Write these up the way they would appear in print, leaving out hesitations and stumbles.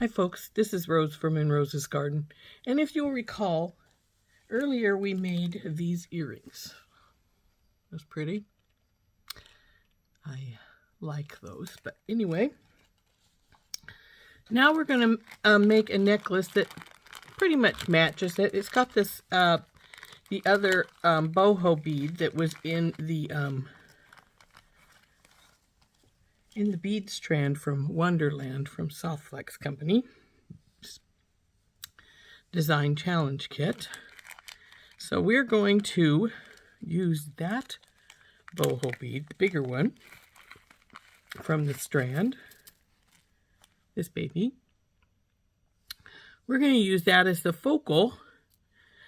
Hi folks, this is Rose from In Rose's Garden, and if you'll recall, earlier we made these earrings. That's pretty. I like those, but anyway, now we're going to make a necklace that pretty much matches it. It's got this, the other boho bead that was in the bead strand from Wonderland from SoftFlex company. Design challenge kit. So we're going to use that boho bead, the bigger one, from the strand, this baby. We're going to use that as the focal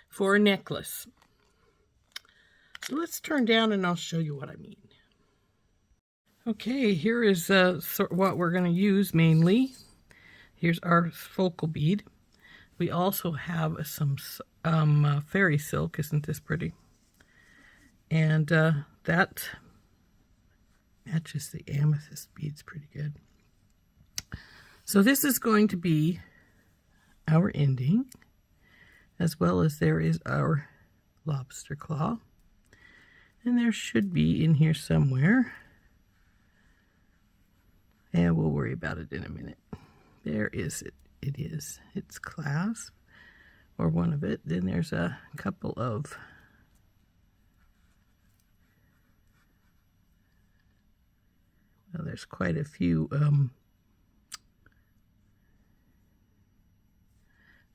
for a necklace. So let's turn down and I'll show you what I mean. Okay, here is what we're going to use mainly. Here's our focal bead. We also have some fairy silk. Isn't this pretty? And that matches the amethyst beads pretty good. So this is going to be our ending, as well as there is our lobster claw. And there should be in here somewhere. And we'll worry about it in a minute. There is it. It is. It's clasp, or one of it. Then there's a couple of well, there's quite a few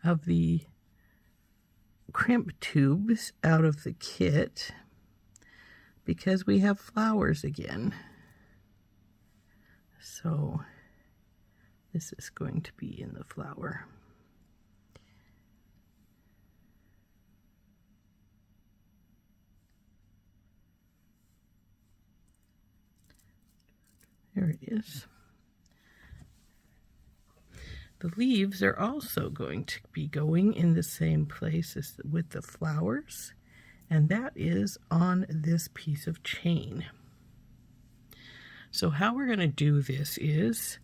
of the crimp tubes out of the kit because we have flowers again. So this is going to be in the flower. There it is. The leaves are also going to be going in the same place as with the flowers, and that is on this piece of chain. So how we're going to do this is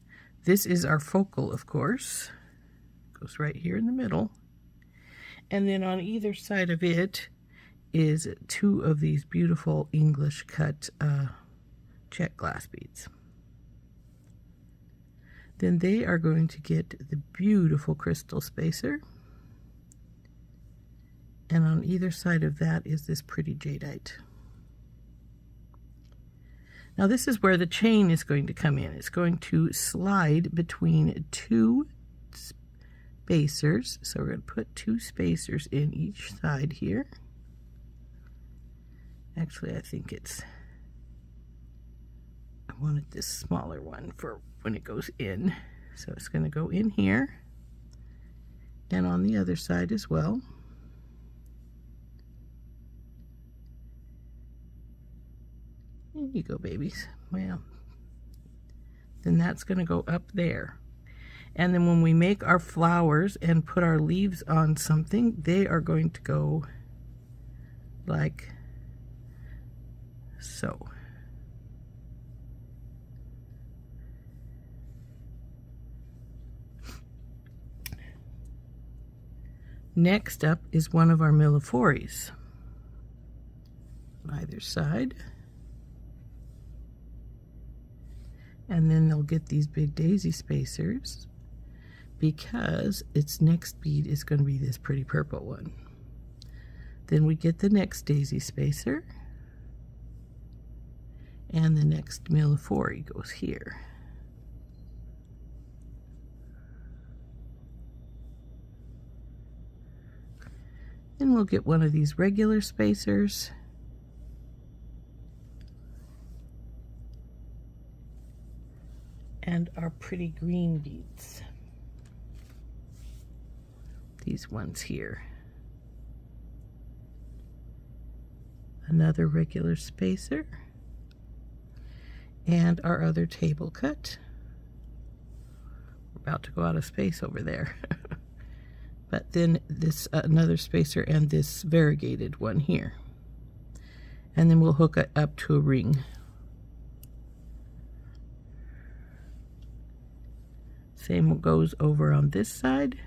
our focal, of course. Goes right here in the middle. And then on either side of it is two of these beautiful English cut check glass beads. Then they are going to get the beautiful crystal spacer. And on either side of that is this pretty jadeite. Now this is where the chain is going to come in. It's going to slide between two spacers. So we're going to put two spacers in each side here. Actually, I think I wanted this smaller one for when it goes in. So it's going to go in here and on the other side as well. There you go, babies. Well, then that's going to go up there. And then when we make our flowers and put our leaves on something, they are going to go like so. Next up is one of our millefories on either side. And then they'll get these big daisy spacers because its next bead is going to be this pretty purple one. Then we get the next daisy spacer, and the next millefory goes here. Then we'll get one of these regular spacers. And our pretty green beads. These ones here. Another regular spacer. And our other table cut. We're about to go out of space over there. But then this another spacer and this variegated one here. And then we'll hook it up to a ring. Same goes over on this side.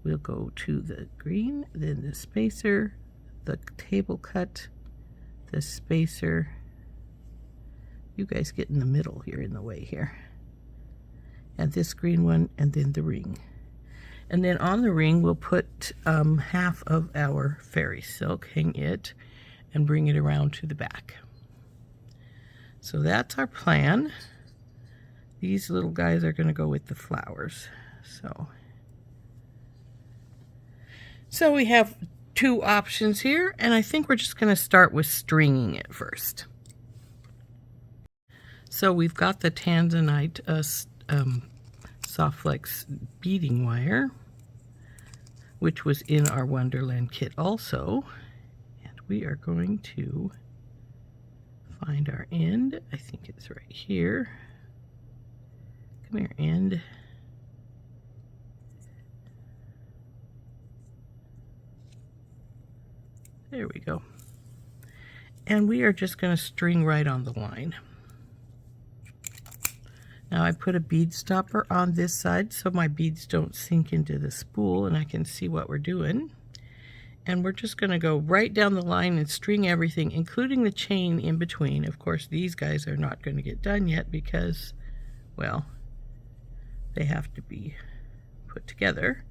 We'll go to the green, then the spacer, the table cut, the spacer. You guys get in the middle, you're in the way here. And this green one, and then the ring. And then on the ring, we'll put half of our fairy silk, hang it, and bring it around to the back. So that's our plan. These little guys are going to go with the flowers. So we have two options here, and I think we're just going to start with stringing it first. So we've got the Tanzanite SoftFlex beading wire, which was in our Wonderland kit also. And we are going to find our end. I think it's right here. Come here, end. There we go. And we are just going to string right on the line. Now I put a bead stopper on this side so my beads don't sink into the spool and I can see what we're doing. And we're just going to go right down the line and string everything, including the chain in between. Of course, these guys are not going to get done yet because, well, they have to be put together.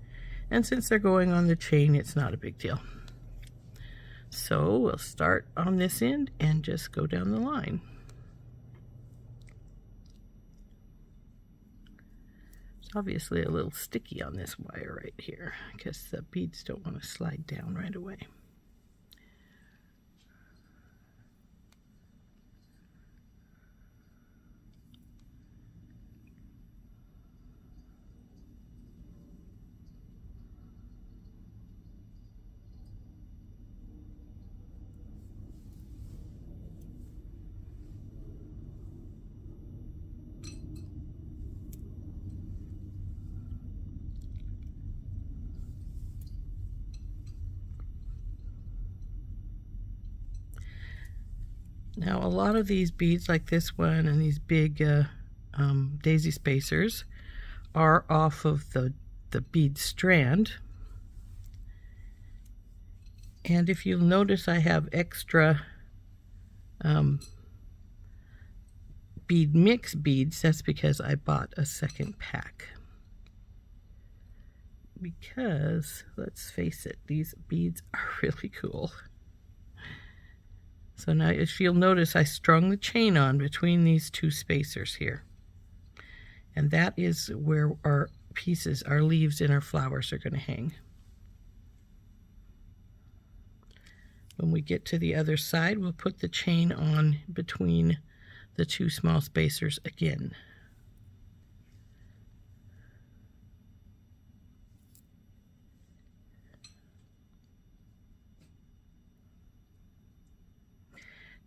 And since they're going on the chain, it's not a big deal. So we'll start on this end and just go down the line. It's obviously a little sticky on this wire right here because the beads don't want to slide down right away. Now a lot of these beads like this one and these big daisy spacers are off of the bead strand. And if you'll notice, I have extra bead mix beads. That's because I bought a second pack. Because, let's face it, these beads are really cool. So now if you'll notice, I strung the chain on between these two spacers here. And that is where our pieces, our leaves and our flowers are going to hang. When we get to the other side, we'll put the chain on between the two small spacers again.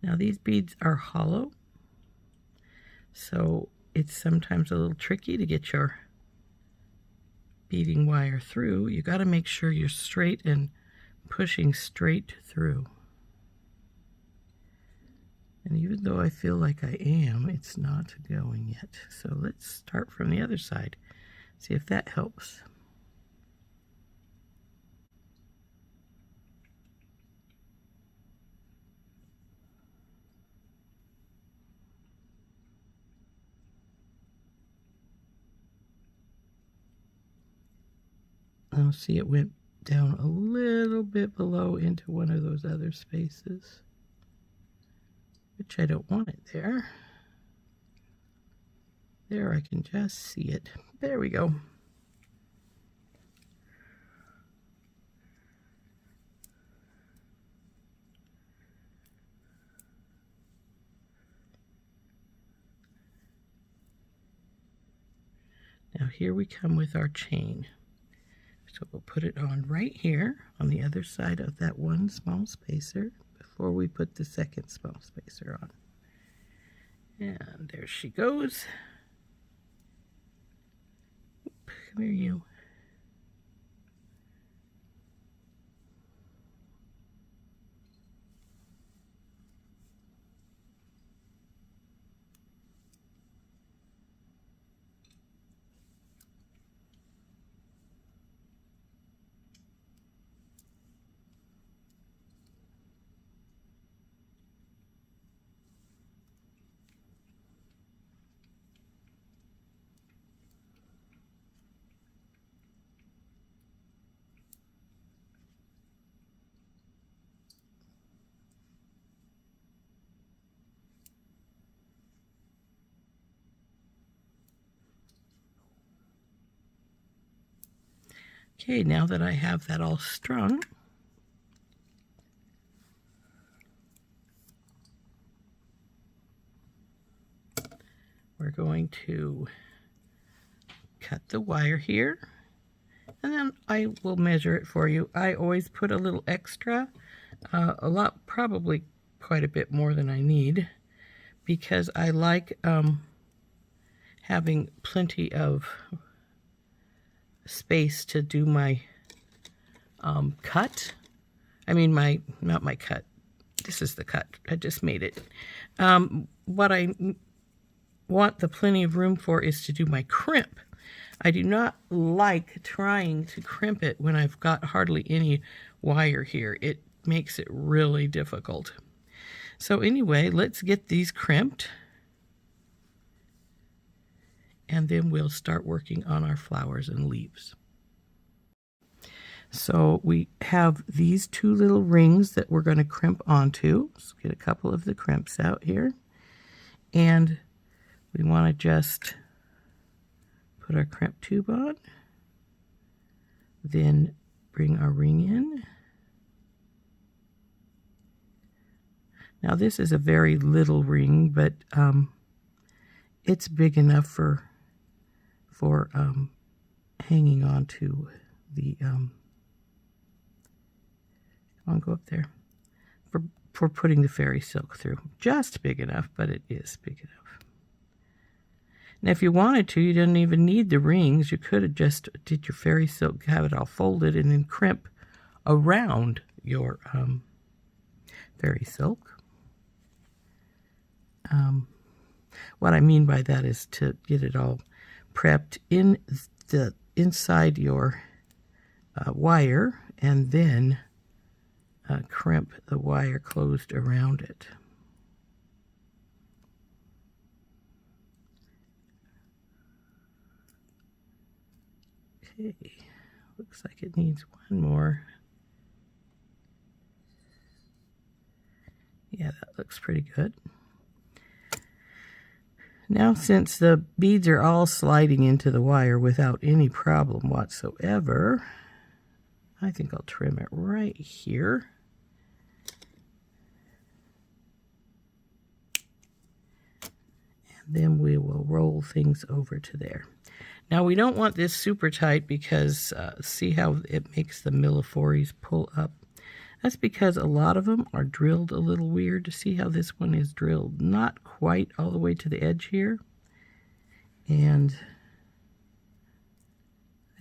Now these beads are hollow, so it's sometimes a little tricky to get your beading wire through. You got to make sure you're straight and pushing straight through. And even though I feel like I am, it's not going yet. So let's start from the other side, see if that helps. I'll see it went down a little bit below into one of those other spaces, which I don't want it there. There, I can just see it. There we go. Now here we come with our chain. So we'll put it on right here on the other side of that one small spacer before we put the second small spacer on. And there she goes. Come here, you. Okay, now that I have that all strung, we're going to cut the wire here, and then I will measure it for you. I always put a little extra, a lot, probably quite a bit more than I need, because I like having plenty of space to do my cut. I mean, not my cut. This is the cut. I just made it. What I want the plenty of room for is to do my crimp. I do not like trying to crimp it when I've got hardly any wire here. It makes it really difficult. So anyway, let's get these crimped, and then we'll start working on our flowers and leaves. So we have these two little rings that we're going to crimp onto. Let's get a couple of the crimps out here. And we want to just put our crimp tube on. Then bring our ring in. Now this is a very little ring, but it's big enough for hanging on to the go up there, for putting the fairy silk through. Just big enough, but it is big enough. Now if you wanted to, you didn't even need the rings. You could have just did your fairy silk, have it all folded, and then crimp around your fairy silk. What I mean by that is to get it all prepped inside your wire, and then crimp the wire closed around it. Okay, looks like it needs one more. Yeah, that looks pretty good. Now, since the beads are all sliding into the wire without any problem whatsoever, I think I'll trim it right here. And then we will roll things over to there. Now, we don't want this super tight because see how it makes the millefores pull up? That's because a lot of them are drilled a little weird. See how this one is drilled not quite all the way to the edge here? And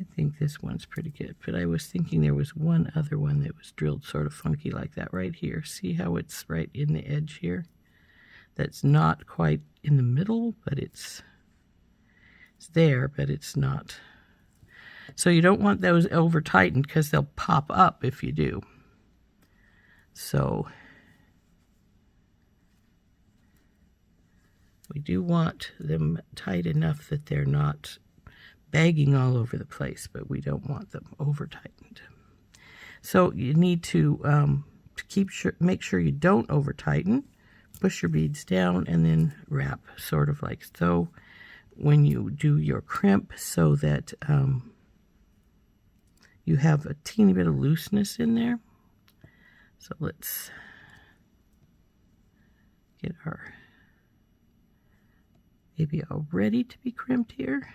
I think this one's pretty good. But I was thinking there was one other one that was drilled sort of funky like that right here. See how it's right in the edge here? That's not quite in the middle, but it's there, but it's not. So you don't want those over tightened because they'll pop up if you do. So we do want them tight enough that they're not bagging all over the place, but we don't want them over tightened. So you need to make sure you don't over tighten. Push your beads down and then wrap sort of like so when you do your crimp, so that you have a teeny bit of looseness in there. So let's get our baby all ready to be crimped here.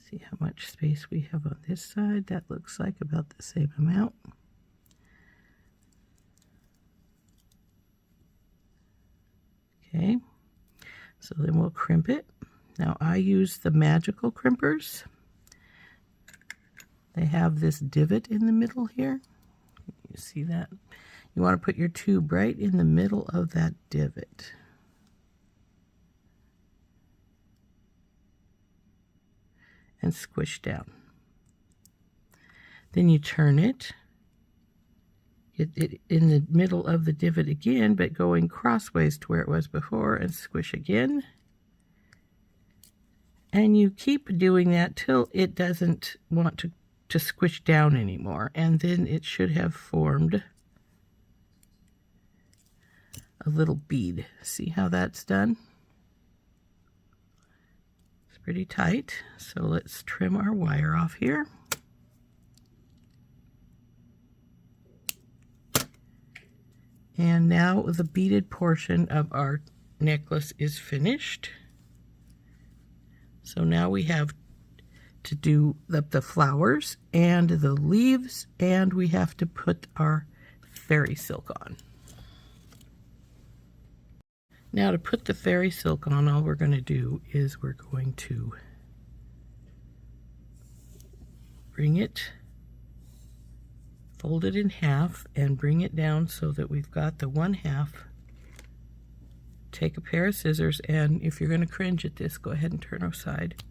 See how much space we have on this side. That looks like about the same amount. Okay, so then we'll crimp it. Now I use the magical crimpers. They have this divot in the middle here. You see that? You want to put your tube right in the middle of that divot. And squish down. Then you turn it, get it in the middle of the divot again, but going crossways to where it was before, and squish again. And you keep doing that till it doesn't want to squish down anymore. And then it should have formed a little bead. See how that's done? It's pretty tight. So let's trim our wire off here. And now the beaded portion of our necklace is finished. So now we have to do the flowers and the leaves, and we have to put our fairy silk on. Now to put the fairy silk on, all we're going to do is we're going to bring it, fold it in half, and bring it down so that we've got the one half. Take a pair of scissors, and if you're going to cringe at this, go ahead and turn aside.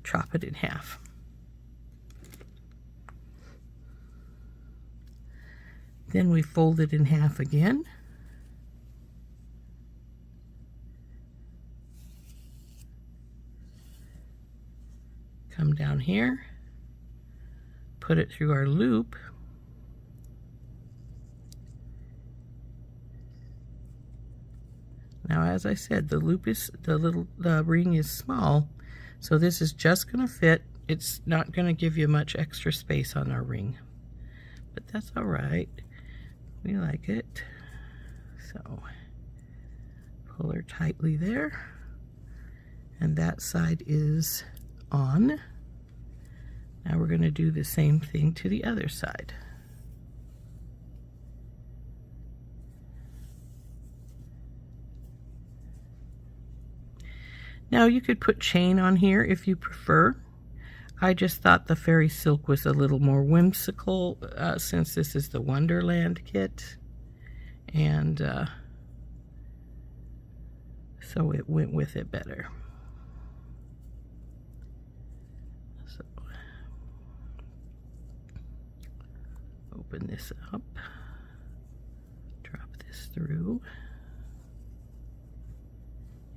Chop it in half. Then we fold it in half again. Come down here, put it through our loop. Now, as I said, the loop is, the ring is small, so this is just going to fit. It's not going to give you much extra space on our ring, but that's all right. We like it. So pull her tightly there, and that side is on. Now we're going to do the same thing to the other side. Now you could put chain on here if you prefer. I just thought the fairy silk was a little more whimsical since this is the Wonderland kit, and so it went with it better. So open this up, drop this through,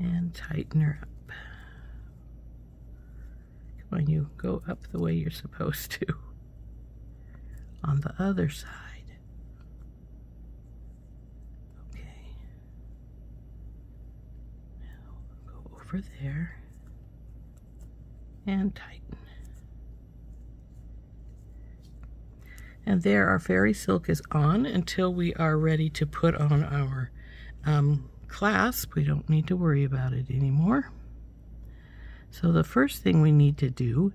and tighten her up. When you go up the way you're supposed to on the other side. Okay. Now go over there and tighten. And there our fairy silk is on until we are ready to put on our clasp. We don't need to worry about it anymore. So the first thing we need to do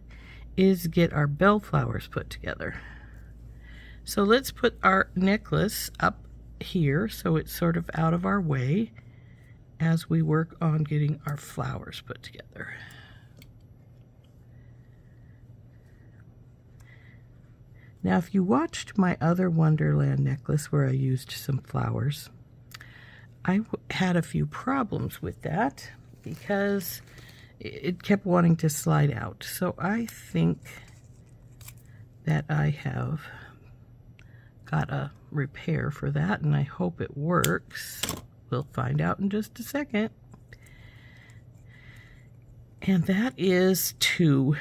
is get our bell flowers put together. So let's put our necklace up here so it's sort of out of our way as we work on getting our flowers put together. Now, if you watched my other Wonderland necklace where I used some flowers, I had a few problems with that because it kept wanting to slide out. So I think that I have got a repair for that, and I hope it works. We'll find out in just a second. And that is to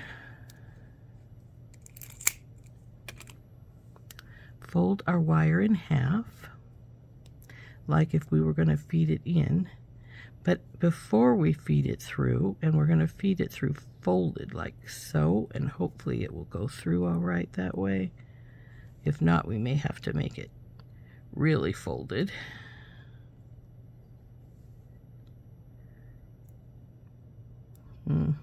fold our wire in half, like if we were going to feed it in. But before we feed it through, and we're going to feed it through folded like so, and hopefully it will go through all right that way. If not, we may have to make it really folded. I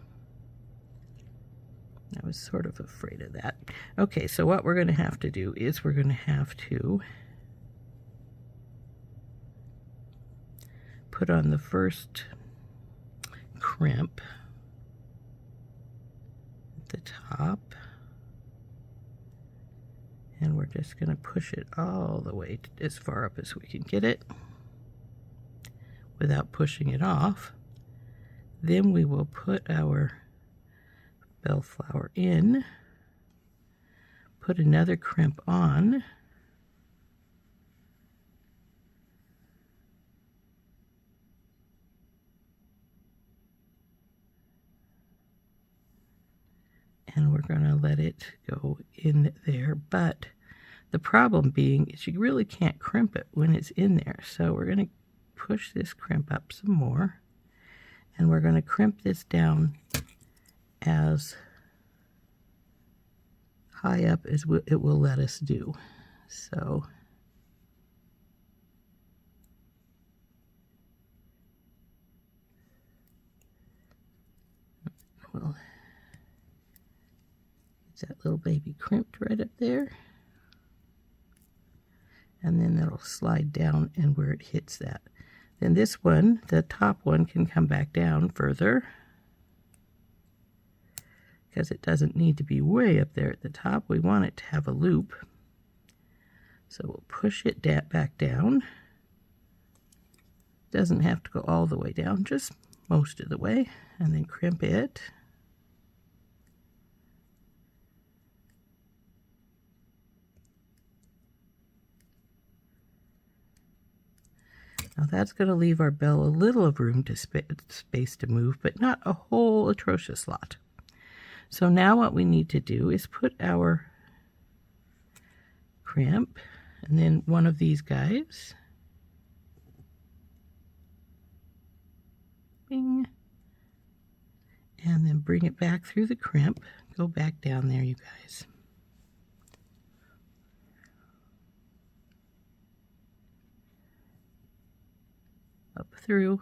was sort of afraid of that. Okay, so what we're going to have to do is we're going to have to put on the first crimp at the top, and we're just going to push it all the way as far up as we can get it without pushing it off. Then we will put our bellflower in, put another crimp on, and we're going to let it go in there. But the problem being is you really can't crimp it when it's in there. So we're going to push this crimp up some more, and we're going to crimp this down as high up as it will let us do. So we'll get that little baby crimped right up there, and then it'll slide down, and where it hits that, then this one, the top one, can come back down further because it doesn't need to be way up there at the top. We want it to have a loop. So we'll push it back down. Doesn't have to go all the way down, just most of the way, and then crimp it. Now that's going to leave our bell a little of room to space to move, but not a whole atrocious lot. So now what we need to do is put our crimp, and then one of these guys, bing, and then bring it back through the crimp. Go back down there, you guys. Up through.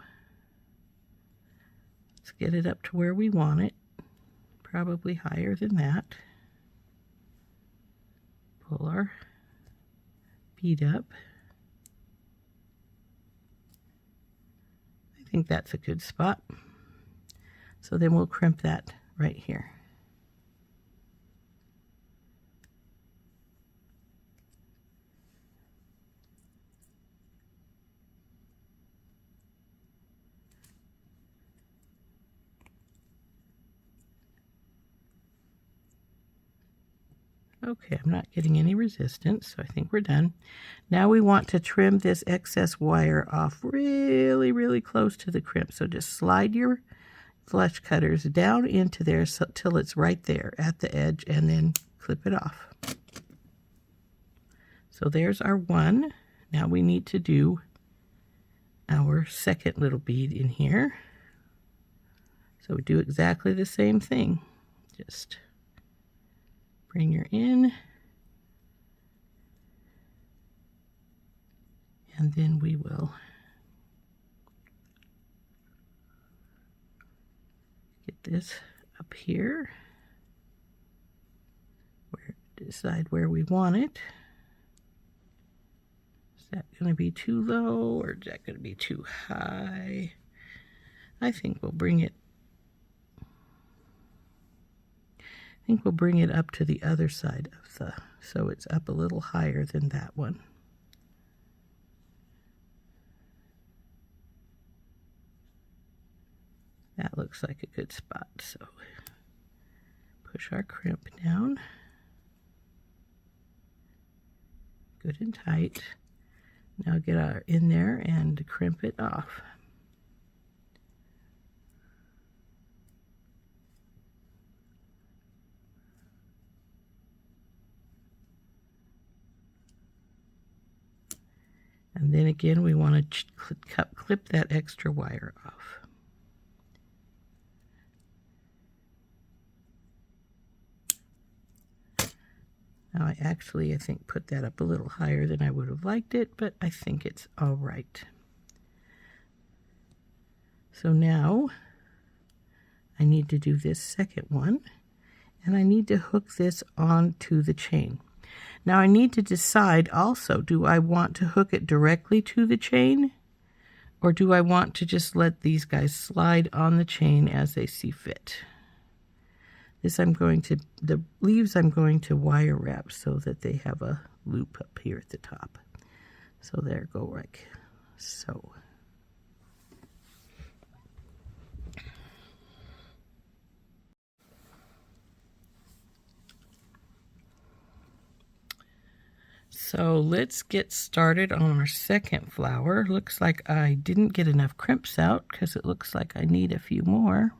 Let's get it up to where we want it. Probably higher than that. Pull our bead up. I think that's a good spot. So then we'll crimp that right here. Okay, I'm not getting any resistance, so I think we're done. Now we want to trim this excess wire off really, really close to the crimp. So just slide your flush cutters down into there till it's right there at the edge, and then clip it off. So there's our one. Now we need to do our second little bead in here. So we do exactly the same thing. Just bring her in, and then we will get this up here, decide where we want it. Is that going to be too low, or is that going to be too high? I think we'll bring it up to the other side of the, so it's up a little higher than that one. That looks like a good spot. So push our crimp down. Good and tight. Now get our in there and crimp it off. And then again, we want to clip that extra wire off. Now I think put that up a little higher than I would have liked it, but I think it's all right. So now I need to do this second one, and I need to hook this onto the chain. Now I need to decide also, do I want to hook it directly to the chain, or do I want to just let these guys slide on the chain as they see fit? The leaves I'm going to wire wrap so that they have a loop up here at the top. So there, go like so. So let's get started on our second flower. Looks like I didn't get enough crimps out because it looks like I need a few more.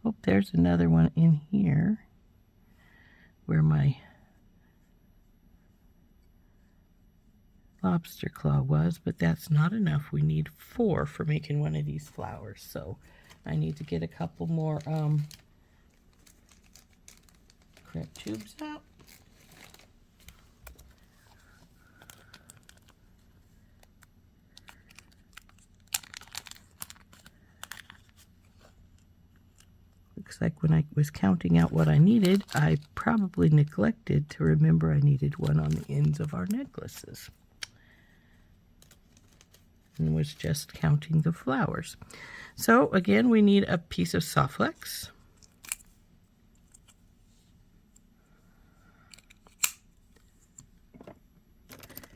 Oh, there's another one in here. where my lobster claw was, but that's not enough. We need 4 for making one of these flowers, so I need to get a couple more crimp tubes out. Looks like when I was counting out what I needed, I probably neglected to remember I needed one on the ends of our necklaces. And was just counting the flowers. So again, we need a piece of SoftFlex.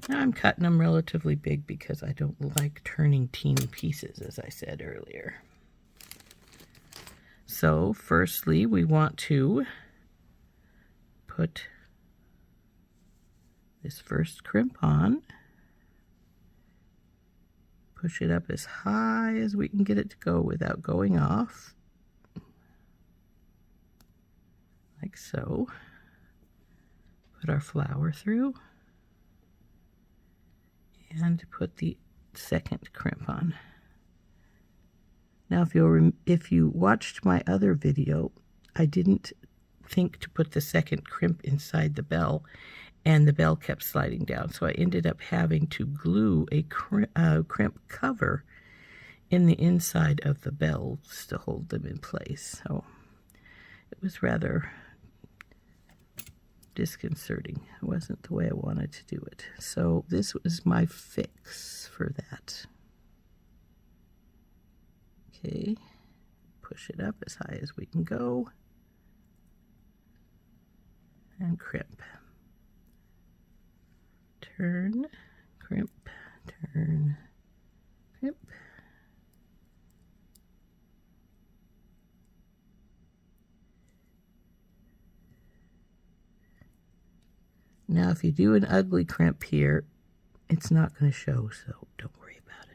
Now I'm cutting them relatively big because I don't like turning teeny pieces, as I said earlier. So firstly, we want to put this first crimp on. Push it up as high as we can get it to go without going off. Like so. Put our flower through. And put the second crimp on. Now if you watched my other video, I didn't think to put the second crimp inside the bell, and the bell kept sliding down, so I ended up having to glue a crimp cover in the inside of the bells to hold them in place. So it was rather disconcerting. It wasn't the way I wanted to do it. So this was my fix for that. Okay, push it up as high as we can go, and crimp. Turn, crimp, turn, crimp. Now if you do an ugly crimp here, it's not going to show, so don't worry about it.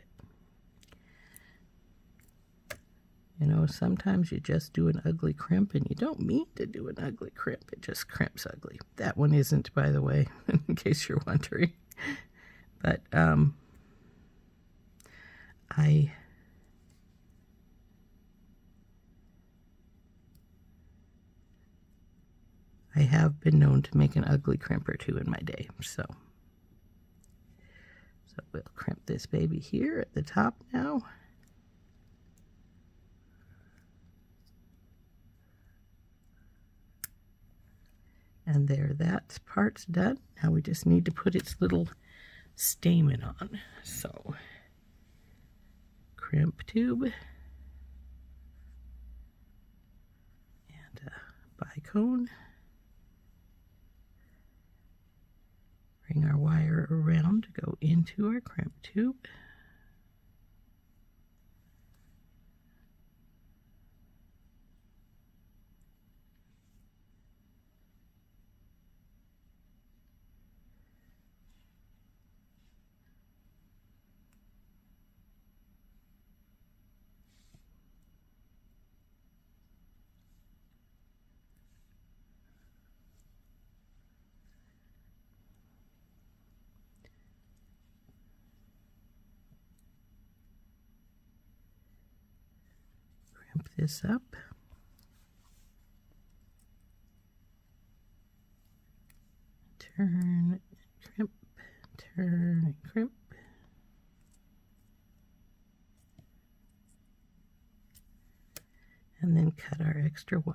You know, sometimes you just do an ugly crimp and you don't mean to do an ugly crimp. It just crimps ugly. That one isn't, by the way, in case you're wondering. But I have been known to make an ugly crimp or two in my day, so we'll crimp this baby here at the top now. And there, that part's done. Now we just need to put its little stamen on. So, crimp tube and a bicone. Bring our wire around to go into our crimp tube. Crimp this up. Turn, crimp, turn, crimp. And then cut our extra wire.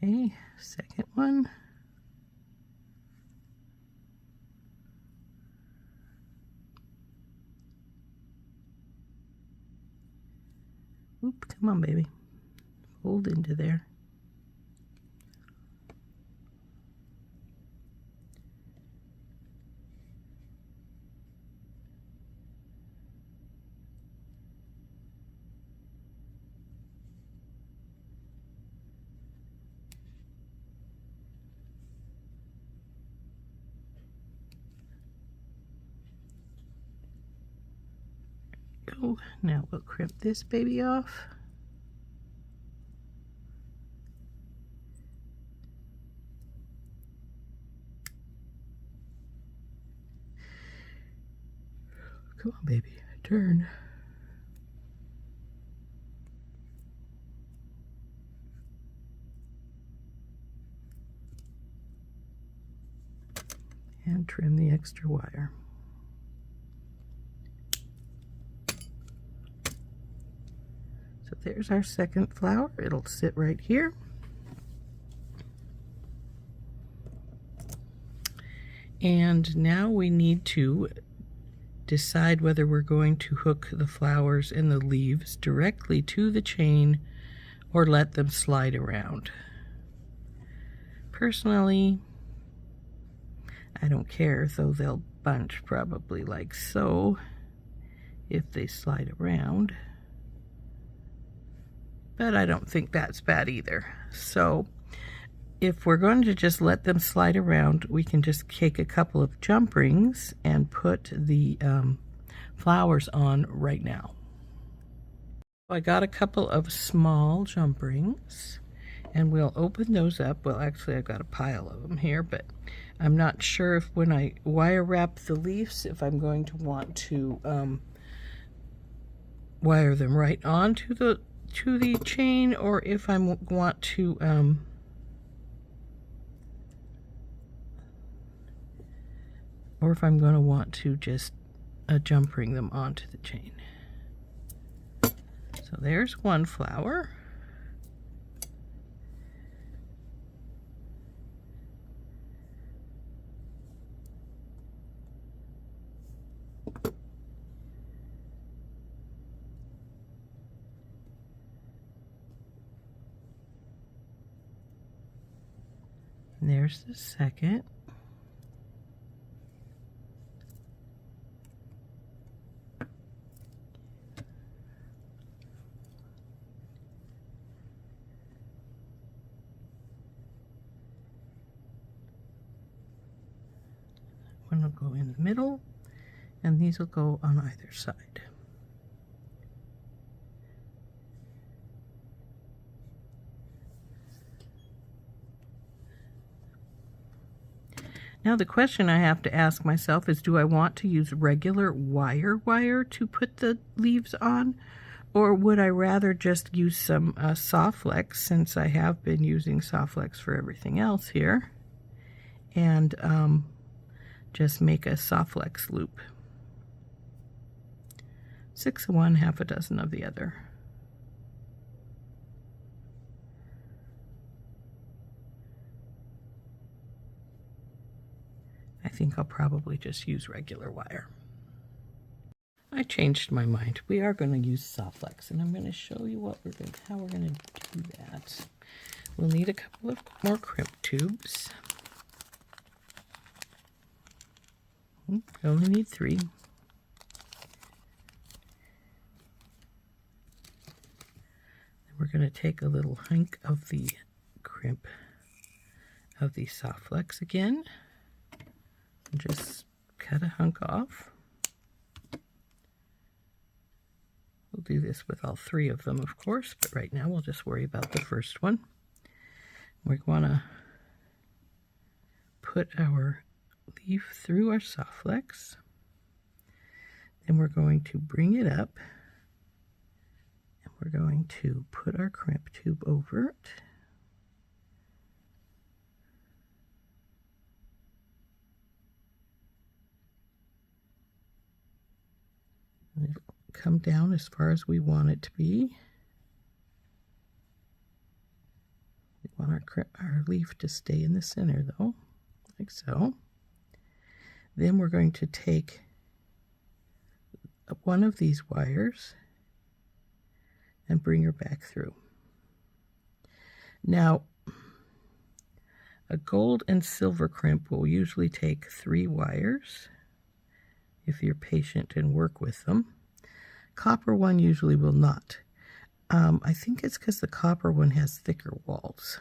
Okay, second one. Oop, come on, baby. Fold into there. go. Now we'll crimp this baby off. Come on, baby, turn. And trim the extra wire. So there's our second flower. It'll sit right here. And now we need to decide whether we're going to hook the flowers and the leaves directly to the chain or let them slide around. Personally, I don't care, though they'll bunch probably like so if they slide around. But I don't think that's bad either. So if we're going to just let them slide around, we can just take a couple of jump rings and put the flowers on right now. I got a couple of small jump rings, and we'll open those up. Well, actually, I've got a pile of them here, but I'm not sure if when I wire wrap the leaves, if I'm going to want to wire them right onto the chain, or if I want to or if I'm going to want to just jump ring them onto the chain. So there's one flower. And there's the second. One will go in the middle, and these will go on either side. Now the question I have to ask myself is, do I want to use regular wire to put the leaves on, or would I rather just use some SoftFlex, since I have been using SoftFlex for everything else here, and just make a SoftFlex loop. 6 of one, half a dozen of the other. I think I'll probably just use regular wire. I changed my mind. We are going to use SoftFlex, and I'm going to show you how we're going to do that. We'll need a couple of more crimp tubes. We only need 3. We're going to take a little hunk of the crimp of the SoftFlex again. Just cut a hunk off. We'll do this with all 3 of them, of course, but right now we'll just worry about the first one. We want to put our leaf through our SoftFlex. Then we're going to bring it up, and we're going to put our crimp tube over it. And it'll come down as far as we want it to be. We want our leaf to stay in the center though, like so. Then we're going to take one of these wires and bring her back through. Now, a gold and silver crimp will usually take 3 wires if you're patient and work with them. Copper one usually will not. I think it's because the copper one has thicker walls,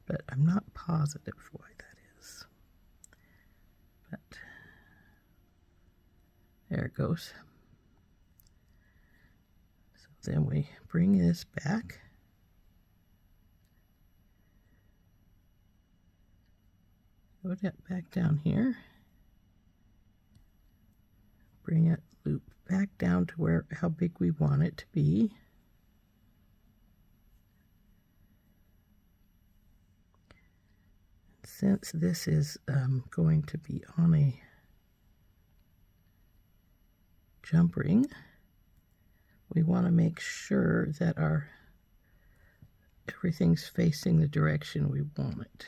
but I'm not positive why that is. But there it goes. then we bring this back. Go back down here. Bring it loop back down to how big we want it to be. Since this is going to be on a jump ring, we want to make sure that everything's facing the direction we want it.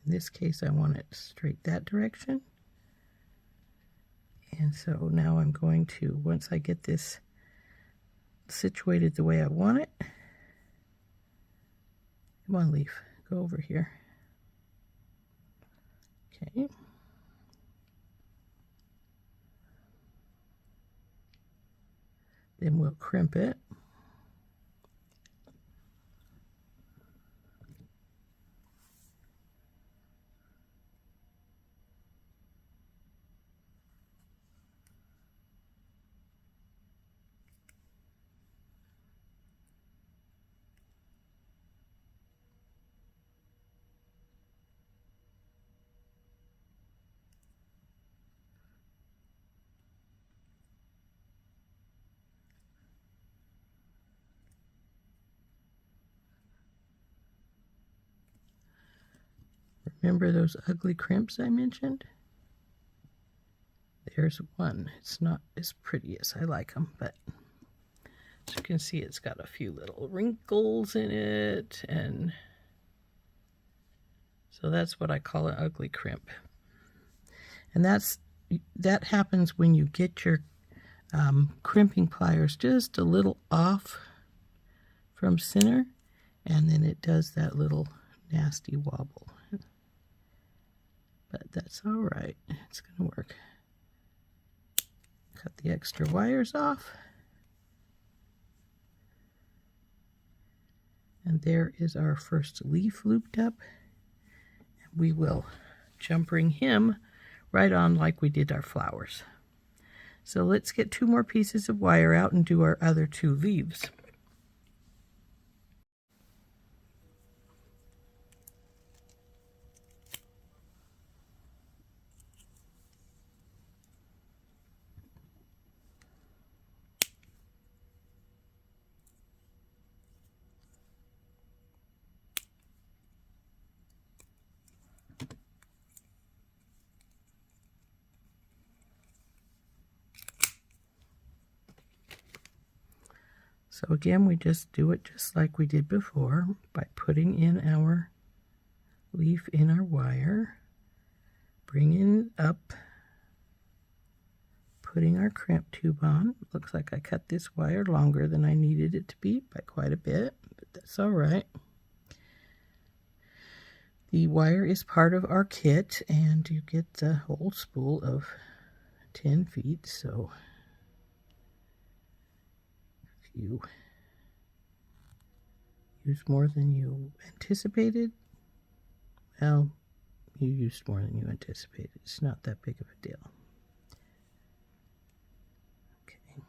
In this case, I want it straight that direction. And so now I'm going to, once I get this situated the way I want it, come on, leaf, go over here. Okay. Then we'll crimp it. Remember those ugly crimps I mentioned? There's one. It's not as pretty as I like them, but as you can see, it's got a few little wrinkles in it, and so that's what I call an ugly crimp. And that happens when you get your crimping pliers just a little off from center, and then it does that little nasty wobble. But that's all right. It's going to work. Cut the extra wires off. And there is our first leaf looped up. We will jump ring him right on like we did our flowers. So let's get 2 more pieces of wire out and do our other 2 leaves. So again, we just do it just like we did before by putting in our leaf in our wire, bringing it up, putting our crimp tube on. Looks like I cut this wire longer than I needed it to be by quite a bit, but that's all right. The wire is part of our kit, and you get the whole spool of 10 feet, so if you use more than you anticipated, well, you used more than you anticipated. It's not that big of a deal. Okay.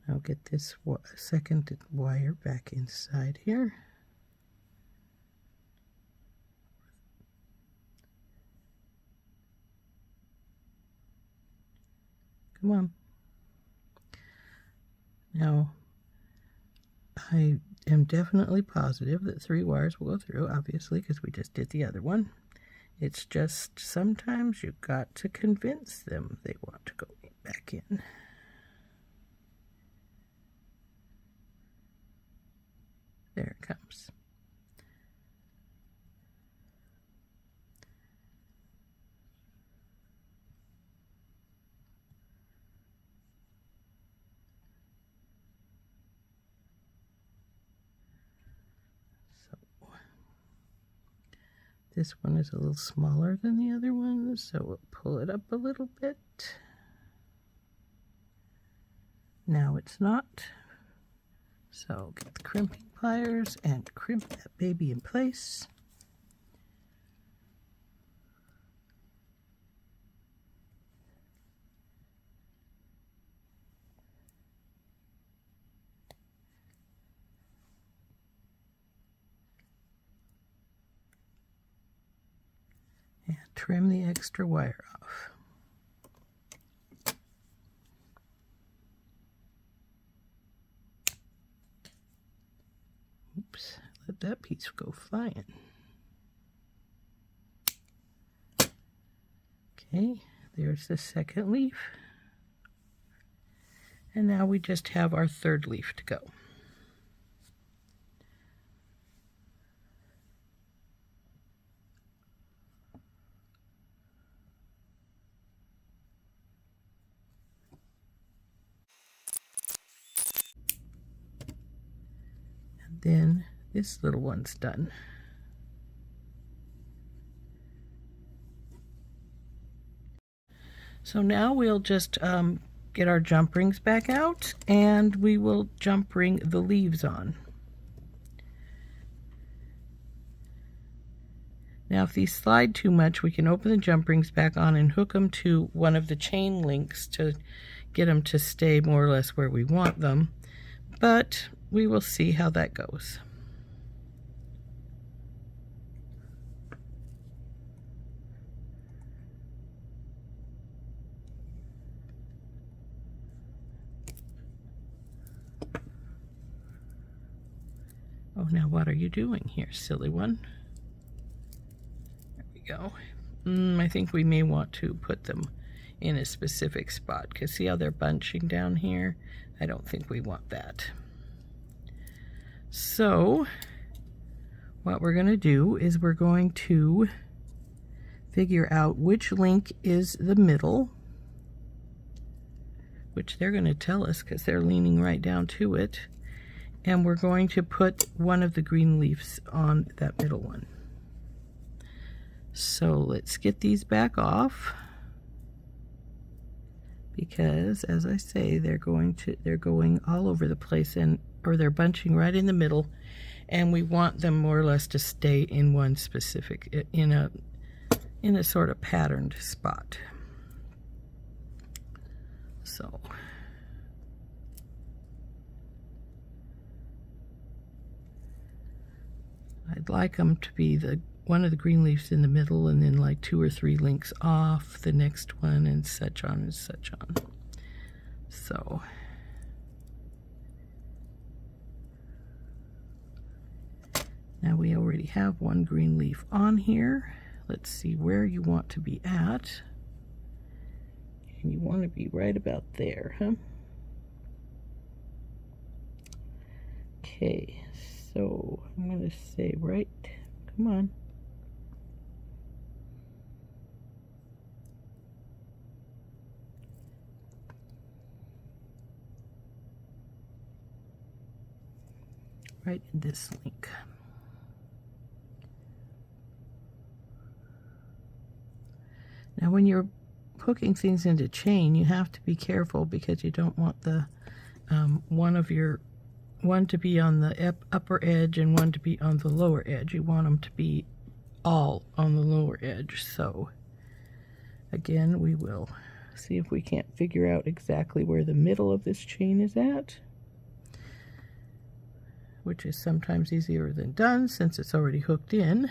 Now get this second wire back inside here. Come on. Now, I am definitely positive that 3 wires will go through, obviously, because we just did the other one. It's just sometimes you've got to convince them they want to go back in. There it comes. This one is a little smaller than the other one, so we'll pull it up a little bit. Now it's not. So get the crimping pliers and crimp that baby in place. trim the extra wire off. Oops, let that piece go flying. Okay, there's the second leaf. And now we just have our third leaf to go. And then this little one's done. So now we'll just get our jump rings back out, and we will jump ring the leaves on. Now if these slide too much, we can open the jump rings back on and hook them to one of the chain links to get them to stay more or less where we want them, but we will see how that goes. Oh, now what are you doing here, silly one? There we go. I think we may want to put them in a specific spot, because see how they're bunching down here? I don't think we want that. So what we're going to do is we're going to figure out which link is the middle, which they're going to tell us because they're leaning right down to it. And we're going to put one of the green leaves on that middle one. So let's get these back off, because as I say, they're going all over the place, or they're bunching right in the middle, and we want them more or less to stay in one specific, in a sort of patterned spot. So I'd like them to be one of the green leaves in the middle, and then like 2 or 3 links off the next one, and such on and such on. So now we already have one green leaf on here. Let's see where you want to be at. And you want to be right about there, huh? Okay, so I'm going to say right, come on. Right in this link. Now when you're hooking things into chain, you have to be careful, because you don't want the one to be on the upper edge and one to be on the lower edge. You want them to be all on the lower edge. So again, we will see if we can't figure out exactly where the middle of this chain is at, which is sometimes easier than done since it's already hooked in.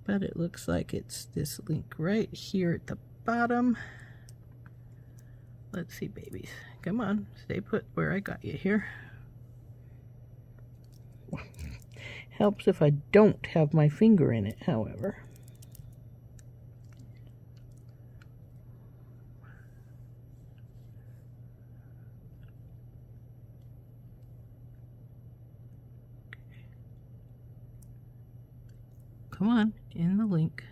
But it looks like it's this link right here at the bottom. Let's see, babies. Come on, stay put where I got you here. Helps if I don't have my finger in it, however. Come on, in the link.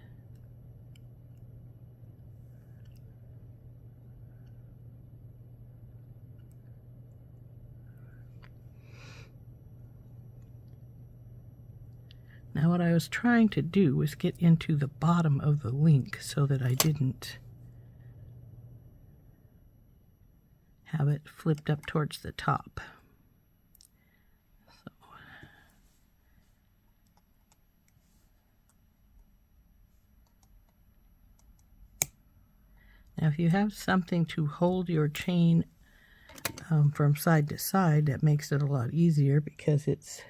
Now what I was trying to do was get into the bottom of the link so that I didn't have it flipped up towards the top. So now if you have something to hold your chain from side to side, that makes it a lot easier, because it's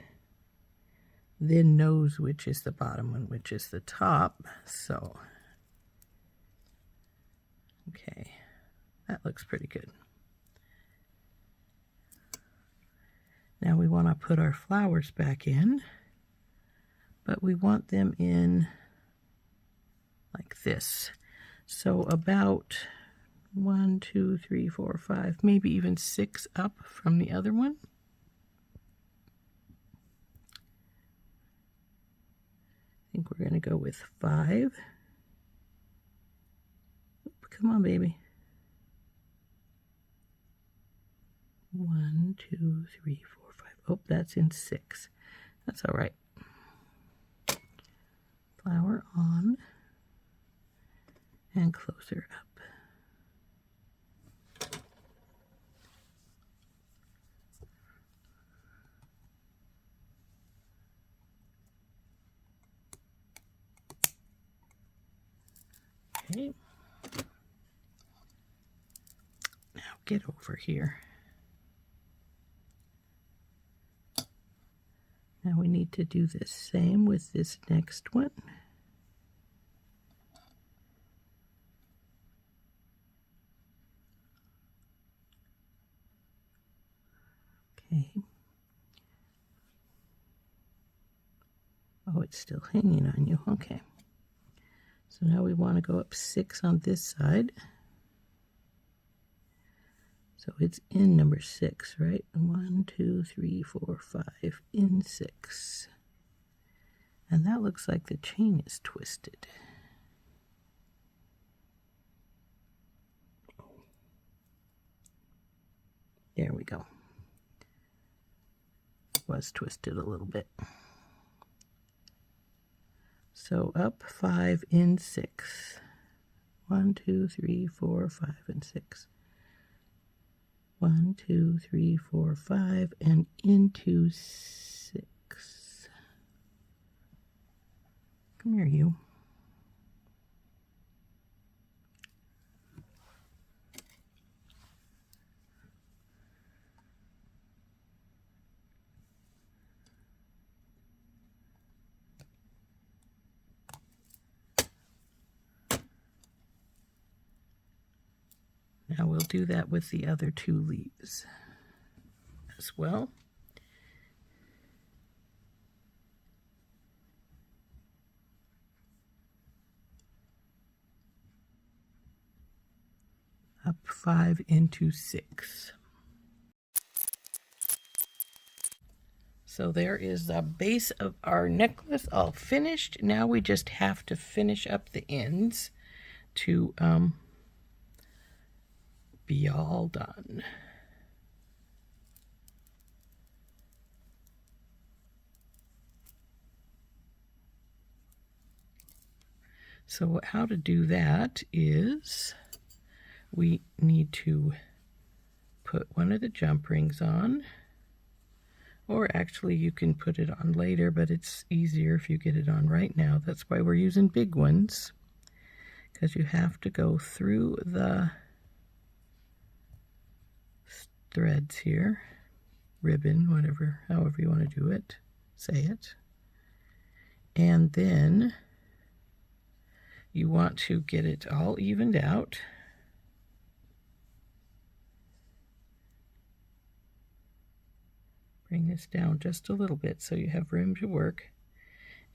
then knows which is the bottom and which is the top. So, okay, that looks pretty good. Now we want to put our flowers back in, but we want them in like this. So about 1, 2, 3, 4, 5, maybe even 6 up from the other one. I think we're going to go with 5. Oop, come on, baby. 1, 2, 3, 4, 5. Oh, that's in 6. That's all right. Flower on and closer up. Okay. Now get over here. Now we need to do the same with this next one. Okay. Oh, it's still hanging on you. Okay. So now we want to go up 6 on this side. So it's in number 6, right? 1, 2, 3, 4, 5, in 6. And that looks like the chain is twisted. There we go. Was twisted a little bit. So up 5 in 6. 1, 2, 3, 4, 5, and 6. 1, 2, 3, 4, 5, and into 6. Come here, you. Now we'll do that with the other 2 leaves as well. Up 5 into 6. So there is the base of our necklace all finished. Now we just have to finish up the ends to be all done. So how to do that is we need to put one of the jump rings on, or actually you can put it on later, but it's easier if you get it on right now. That's why we're using big ones, because you have to go through the threads here, ribbon, whatever, however you want to do it, say it. And then you want to get it all evened out. Bring this down just a little bit so you have room to work.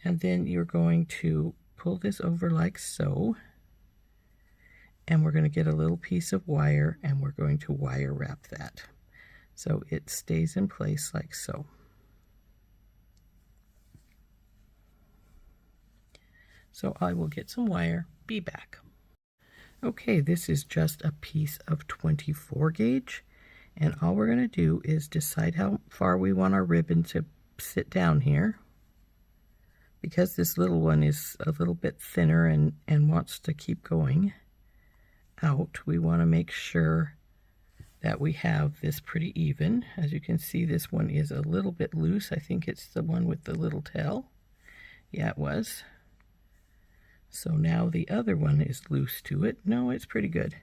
And then you're going to pull this over like so. And we're going to get a little piece of wire, and we're going to wire wrap that so it stays in place like so. So I will get some wire, be back. Okay, this is just a piece of 24 gauge, and all we're going to do is decide how far we want our ribbon to sit down here. Because this little one is a little bit thinner and wants to keep going out, we want to make sure that we have this pretty even. As you can see, this one is a little bit loose. I think it's the one with the little tail. Yeah, it was. So now the other one is loose to it. No, it's pretty good.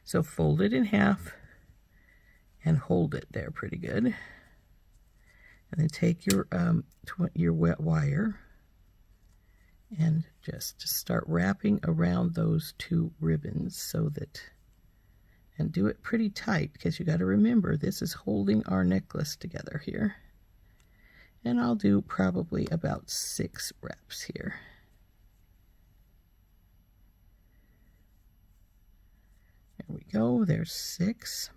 So fold it in half and hold it there pretty good. And then take your wet wire and just start wrapping around those two ribbons so that, and do it pretty tight because you got to remember this is holding our necklace together here. And I'll do probably about 6 wraps here. There we go, there's 6.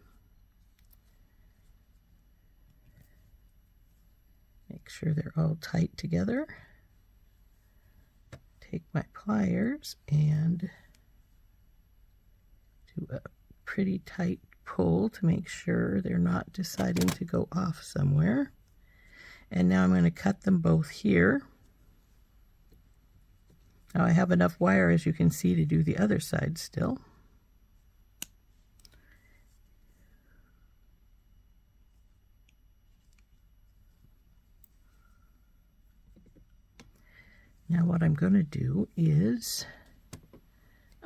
Make sure they're all tight together. Take my pliers and do a pretty tight pull to make sure they're not deciding to go off somewhere. And now I'm going to cut them both here. Now I have enough wire, as you can see, to do the other side still. Now what I'm going to do is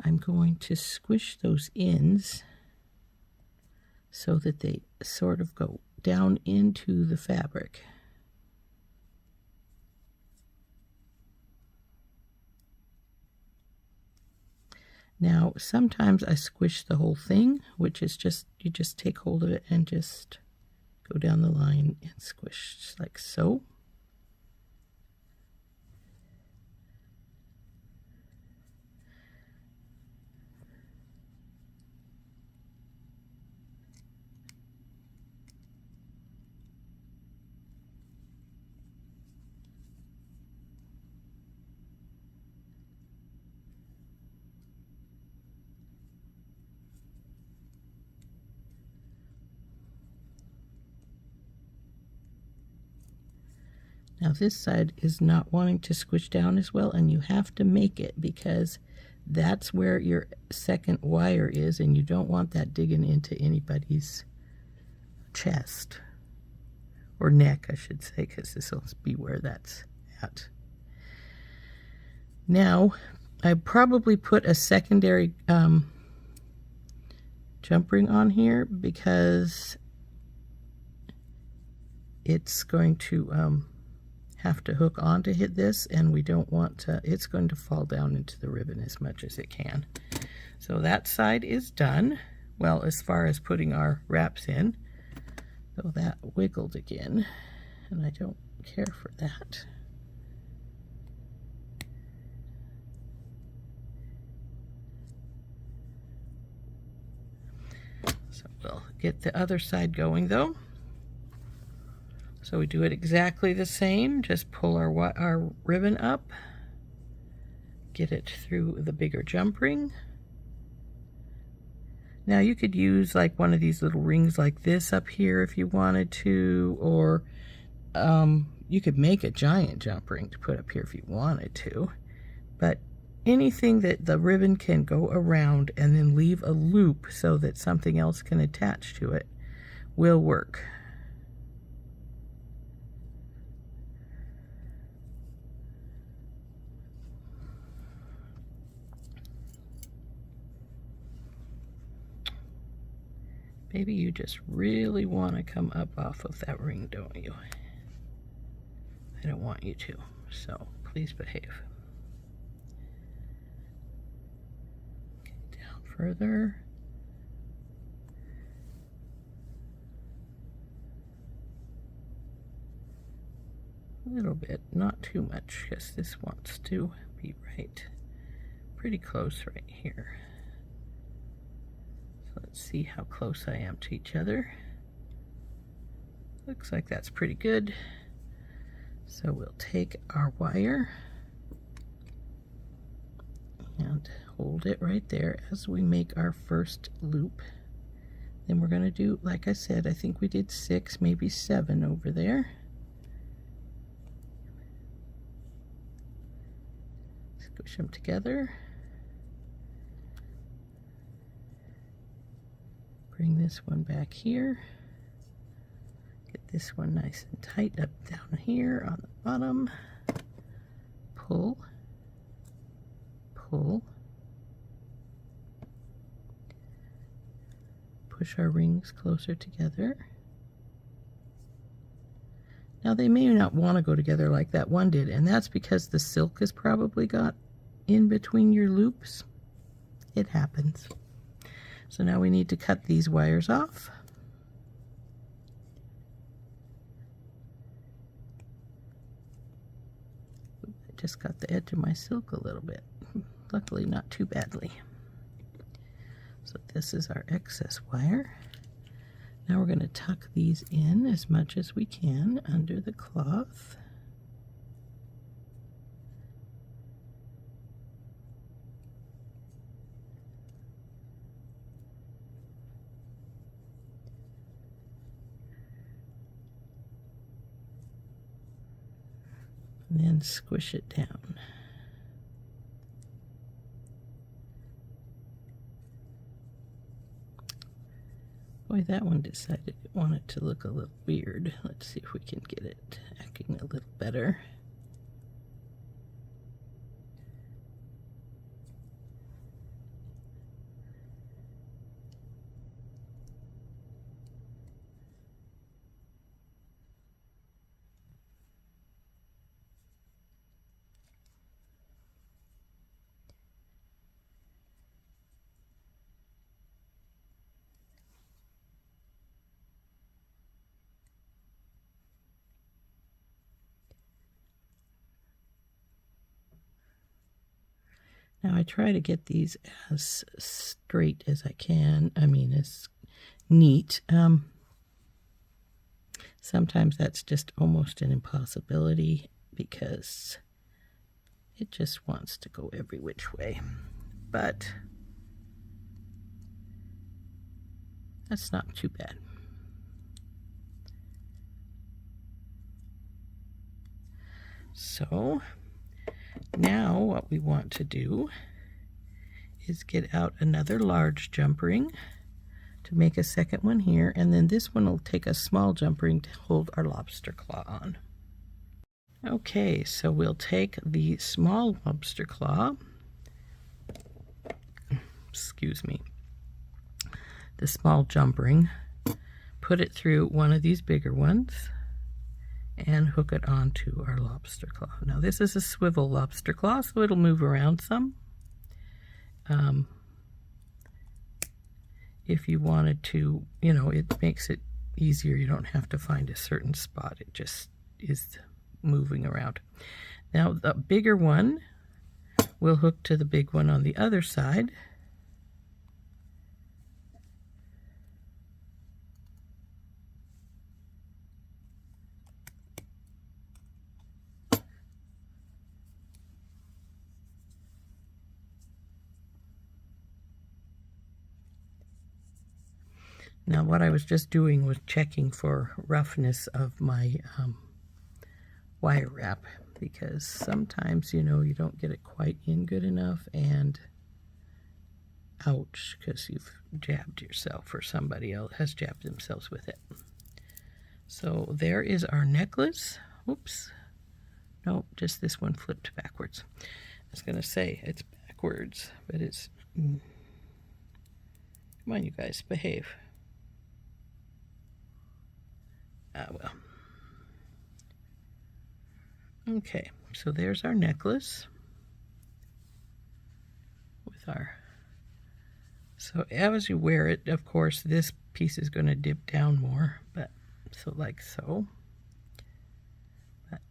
I'm going to squish those ends so that they sort of go down into the fabric. Now sometimes I squish the whole thing, which is just, you just take hold of it and just go down the line and squish just like so. Now this side is not wanting to squish down as well, and you have to make it because that's where your second wire is, and you don't want that digging into anybody's chest or neck, I should say, because this will be where that's at. Now I probably put a secondary jump ring on here because it's going to have to hook on to hit this, and we don't want to, it's going to fall down into the ribbon as much as it can. So that side is done. Well, as far as putting our wraps in, so that wiggled again, and I don't care for that. So we'll get the other side going though. So we do it exactly the same, just pull our ribbon up, get it through the bigger jump ring. Now you could use like one of these little rings like this up here if you wanted to, or you could make a giant jump ring to put up here if you wanted to. But anything that the ribbon can go around and then leave a loop so that something else can attach to it will work. Maybe you just really want to come up off of that ring, don't you? I don't want you to, so please behave. Okay, down further. A little bit, not too much, because this wants to be right pretty close right here. Let's see how close I am to each other. Looks like that's pretty good. So we'll take our wire and hold it right there as we make our first loop. Then we're going to do, like I said, I think we did 6, maybe 7 over there. Squish them together. Bring this one back here. Get this one nice and tight up down here on the bottom. Pull, pull. Push our rings closer together. Now they may not want to go together like that one did, and that's because the silk has probably got in between your loops. It happens. So now we need to cut these wires off. I just got the edge of my silk a little bit. Luckily not too badly. So this is our excess wire. Now we're going to tuck these in as much as we can under the cloth. And then squish it down. Boy, that one decided it wanted to look a little weird. Let's see if we can get it acting a little better. Now I try to get these as straight as I can. I mean, as neat. Sometimes that's just almost an impossibility because it just wants to go every which way. But that's not too bad. So now what we want to do is get out another large jump ring to make a second one here, and then this one will take a small jump ring to hold our lobster claw on. Okay, so we'll take the small lobster claw, excuse me, the small jump ring, put it through one of these bigger ones, and hook it onto our lobster claw. Now this is a swivel lobster claw, so it'll move around some. If you wanted to, you know, it makes it easier. You don't have to find a certain spot. It just is moving around. Now the bigger one will hook to the big one on the other side. Now what I was just doing was checking for roughness of my wire wrap, because sometimes, you know, you don't get it quite in good enough, and ouch, because you've jabbed yourself or somebody else has jabbed themselves with it. So there is our necklace. Oops. Nope, just this one flipped backwards. I was going to say it's backwards, but it's... Come on, you guys, behave. Ah, well. Okay, so there's our necklace with our... So as you wear it, of course, this piece is going to dip down more, but so like so. But,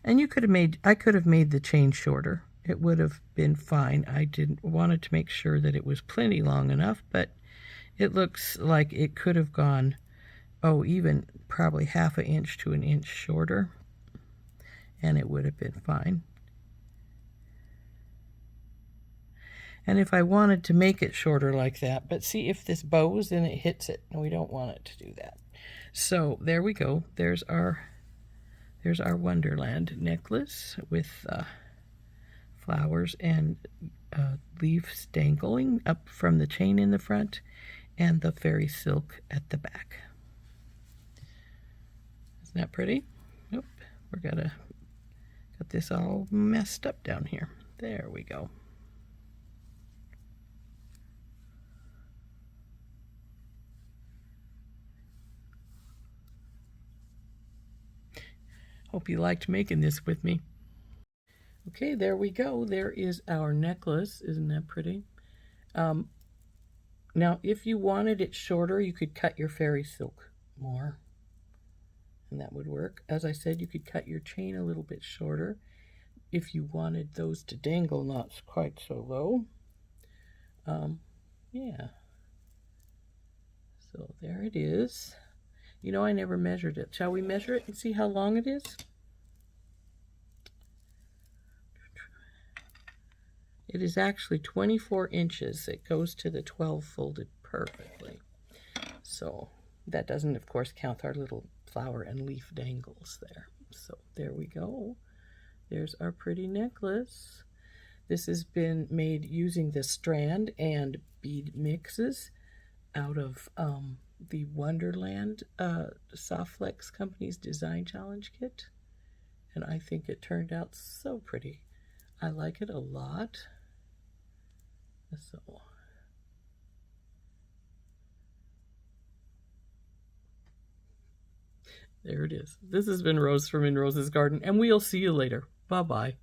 and you could have made, I could have made the chain shorter. It would have been fine. I wanted to make sure that it was plenty long enough, but it looks like it could have gone, oh, even probably half an inch to an inch shorter, and it would have been fine. And if I wanted to make it shorter like that, but see, if this bows, then it hits it, and we don't want it to do that. So there we go. There's our Wonderland necklace with flowers and leaves dangling up from the chain in the front, and the fairy silk at the back. Isn't that pretty? Nope, got this all messed up down here. There we go. Hope you liked making this with me. Okay, there we go. There is our necklace. Isn't that pretty? Now, if you wanted it shorter, you could cut your fairy silk more, and that would work. As I said, you could cut your chain a little bit shorter if you wanted those to dangle not quite so low. Yeah. So there it is. You know, I never measured it. Shall we measure it and see how long it is? It is actually 24 inches. It goes to the 12 folded perfectly. So that doesn't, of course, count our little flower and leaf dangles there. So there we go. There's our pretty necklace. This has been made using the strand and bead mixes out of the Wonderland SoftFlex company's design challenge kit. And I think it turned out so pretty. I like it a lot. So there it is. This has been Rose from In Rose's Garden, and we'll see you later. Bye-bye.